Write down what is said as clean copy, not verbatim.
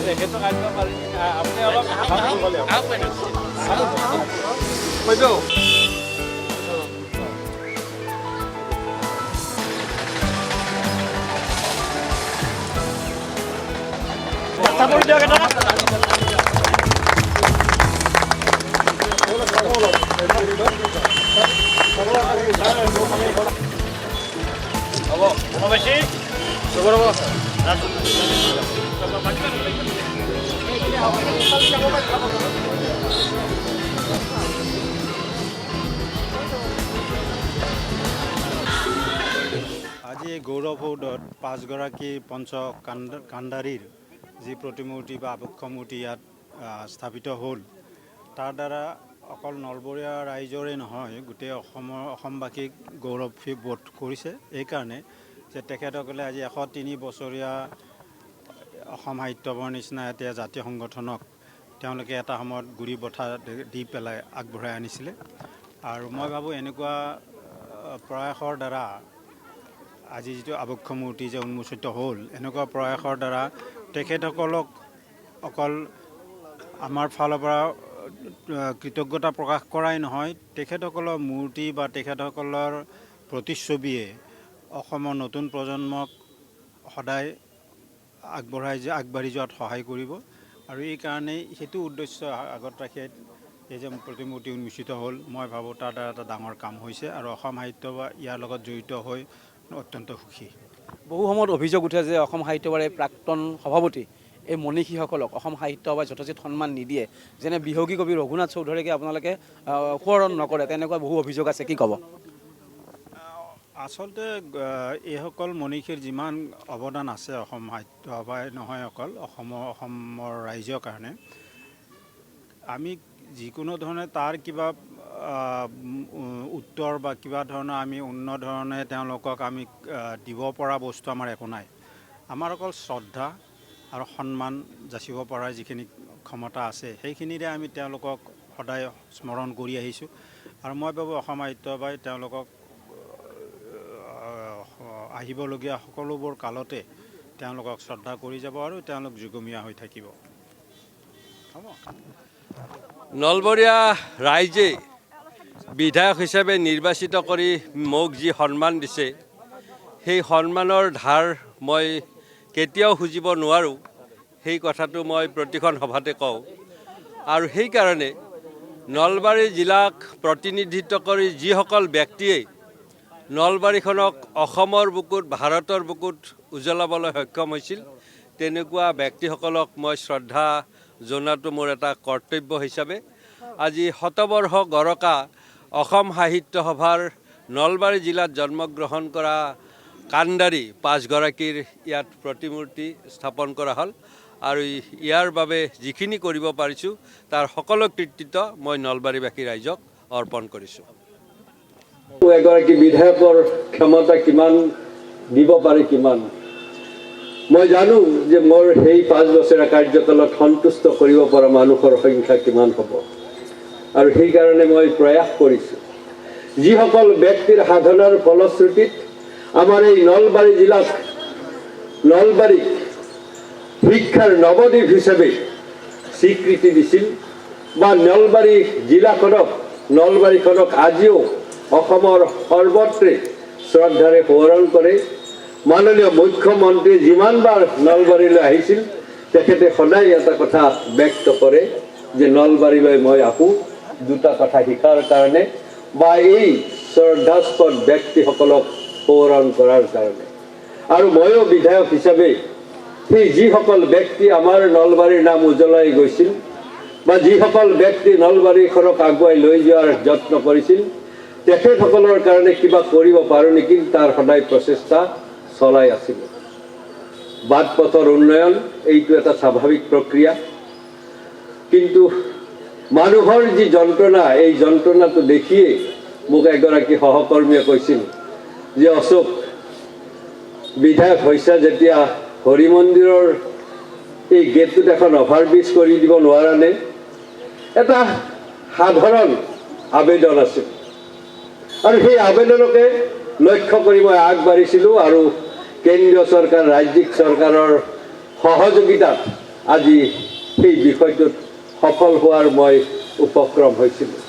তেখেতক আনিব পাৰি আপুনি অলপ বাইদেউ চাপৰি দিয়ক এটা হ'ব বেছি আজি গৌৰৱ সৌধত 5গৰাকী পঞ্চ কাণ্ডাৰীৰ যি প্ৰতিমূৰ্তি বা আবক্ষ মূৰ্তি ইয়াত স্থাপিত হ'ল তাৰ দ্বাৰা অকল নলবৰীয়া ৰাইজৰে নহয় গোটেই অসমবাসীক গৌৰৱবোধ কৰিছে এইকাৰণে যে তেখেতসকলে আজি 103 বছৰীয়া অসম সাহিত্যবৰ নিচিনা এতিয়া জাতীয় সংগঠনক তেওঁলোকে এটা সময়ত গুৰি বঠা দি পেলাই আগবঢ়াই আনিছিলে আৰু মই ভাবোঁ এনেকুৱা প্ৰয়াসৰ দ্বাৰা আজি যিটো আবক্ষ মূৰ্তি যে উন্মোচিত হ'ল এনেকুৱা প্ৰয়াসৰ দ্বাৰা তেখেতসকলক অকল আমাৰ ফালৰ পৰা কৃতজ্ঞতা প্ৰকাশ কৰাই নহয় তেখেতসকলৰ মূৰ্তি বা তেখেতসকলৰ প্ৰতিচ্ছবিয়ে অসমৰ নতুন প্ৰজন্মক সদায় আগবাঢ়ি যোৱাত সহায় কৰিব আৰু এই কাৰণেই সেইটো উদ্দেশ্য আগত ৰাখি এই যে প্ৰতিমূৰ্তি উন্মোচিত হ'ল মই ভাবোঁ তাৰ দ্বাৰা এটা ডাঙৰ কাম হৈছে আৰু অসম সাহিত্য বা ইয়াৰ লগত জড়িত হৈ অত্যন্ত সুখী বহু সময়ত অভিযোগ উঠে যে অসম সাহিত্য সভাৰ প্ৰাক্তন সভাপতি এই মনীষীসকলক অসম সাহিত্য সভাই যথোচিত সন্মান নিদিয়ে যেনে বিহগী কবি ৰঘুনাথ চৌধুৰীকে আপোনালোকে সোঁৱৰণ নকৰে তেনেকুৱা বহু অভিযোগ আছে কি ক'ব আচলতে এইসকল মনীষীৰ যিমান অৱদান আছে অসম সাহিত্য সভাই নহয় অকল অসমৰ ৰাইজৰ কাৰণে আমি যিকোনো ধৰণে তাৰ কিবা উত্তৰ বা কিবা ধৰণৰ আমি উন্নত ধৰণে তেওঁলোকক আমি দিব পৰা বস্তু আমাৰ একো নাই আমাৰ অকল শ্ৰদ্ধা আৰু সন্মান যাচিব পৰা যিখিনি ক্ষমতা আছে সেইখিনিৰে আমি তেওঁলোকক সদায় স্মৰণ কৰি আহিছোঁ আৰু মই ভাবোঁ অসম সাহিত্য সভাই তেওঁলোকক আহিবলগীয়া সকলোবোৰ কালতে তেওঁলোকক শ্ৰদ্ধা কৰি যাব আৰু তেওঁলোক যুগমীয়া হৈ থাকিব হ'ব নলবৰীয়া ৰাইজে বিধায়ক হিচাপে নিৰ্বাচিত কৰি মোক যি সন্মান দিছে সেই সন্মানৰ ধাৰ মই কেতিয়াও খুজিব নোৱাৰোঁ সেই কথাটো মই প্ৰতিখন সভাতে কওঁ আৰু সেইকাৰণে নলবাৰী জিলাক প্ৰতিনিধিত্ব কৰি যিসকল ব্যক্তিয়ে নলবাৰীখনক অসমৰ বুকুত ভাৰতৰ বুকুত উজ্বলাবলৈ সক্ষম হৈছিল তেনেকুৱা ব্যক্তিসকলক মই শ্ৰদ্ধা জনোৱাটো মোৰ এটা কৰ্তব্য হিচাপে আজি শতবৰ্ষ গৰকা অসম সাহিত্য সভাৰ নলবাৰী জিলাত জন্মগ্ৰহণ কৰা কাণ্ডাৰী 5গৰাকীৰ ইয়াত প্ৰতিমূৰ্তি স্থাপন কৰা হ'ল আৰু ইয়াৰ বাবে যিখিনি কৰিব পাৰিছোঁ তাৰ সকলো কৃতিত্ব মই নলবাৰীবাসী ৰাইজক অৰ্পণ কৰিছোঁ এগৰাকী বিধায়কৰ ক্ষমতা কিমান দিব পাৰে কিমান মই জানো যে মোৰ সেই 5 বছৰীয়া কাৰ্যকালত সন্তুষ্ট কৰিব পৰা মানুহৰ সংখ্যা কিমান হ'ব আৰু সেইকাৰণে মই প্ৰয়াস কৰিছোঁ যিসকল ব্যক্তিৰ সাধনাৰ ফলশ্ৰুতিত আমাৰ এই নলবাৰী জিলাত নলবাৰীক শিক্ষাৰ নৱদ্বীপ হিচাপে স্বীকৃতি দিছিল বা নলবাৰী নলবাৰীখনক আজিও অসমৰ সৰ্বত্ৰে শ্ৰদ্ধাৰে সোঁৱৰণ কৰে মাননীয় মুখ্যমন্ত্ৰী যিমানবাৰ নলবাৰীলৈ আহিছিল তেখেতে সদায় এটা কথা ব্যক্ত কৰে যে নলবাৰীলৈ মই আহোঁ দুটা কথা শিকাৰ কাৰণে বা এই শ্ৰদ্ধাস্পদ ব্যক্তিসকলক সোঁৱৰণ কৰাৰ কাৰণে আৰু ময়ো বিধায়ক হিচাপে সেই যিসকল ব্যক্তি আমাৰ নলবাৰীৰ নাম উজ্বলাই গৈছিল বা যিসকল ব্যক্তি নলবাৰীখনক আগুৱাই লৈ যোৱাৰ যত্ন কৰিছিল তেখেতসকলৰ কাৰণে কিবা কৰিব পাৰোঁ নেকি তাৰ সদায় প্ৰচেষ্টা চলাই আছিলোঁ বাট পথৰ উন্নয়ন এইটো এটা স্বাভাৱিক প্ৰক্ৰিয়া কিন্তু মানুহৰ যি যন্ত্ৰণা এই যন্ত্ৰণাটো দেখিয়ে মোক এগৰাকী সহকৰ্মীয়ে কৈছিল যে অশোক বিধায়ক হৈছে যেতিয়া হৰি মন্দিৰৰ এই গেটটোত এখন অভাৰব্ৰিজ কৰি দিব নোৱাৰানে এটা সাধাৰণ আবেদন আছিল আৰু সেই আবেদনকে লক্ষ্য কৰি মই আগবাঢ়িছিলোঁ আৰু কেন্দ্ৰীয় চৰকাৰ ৰাজ্যিক চৰকাৰৰ সহযোগিতাত আজি সেই বিষয়টোত সফল হোৱাৰ মই উপক্ৰম হৈছিলোঁ।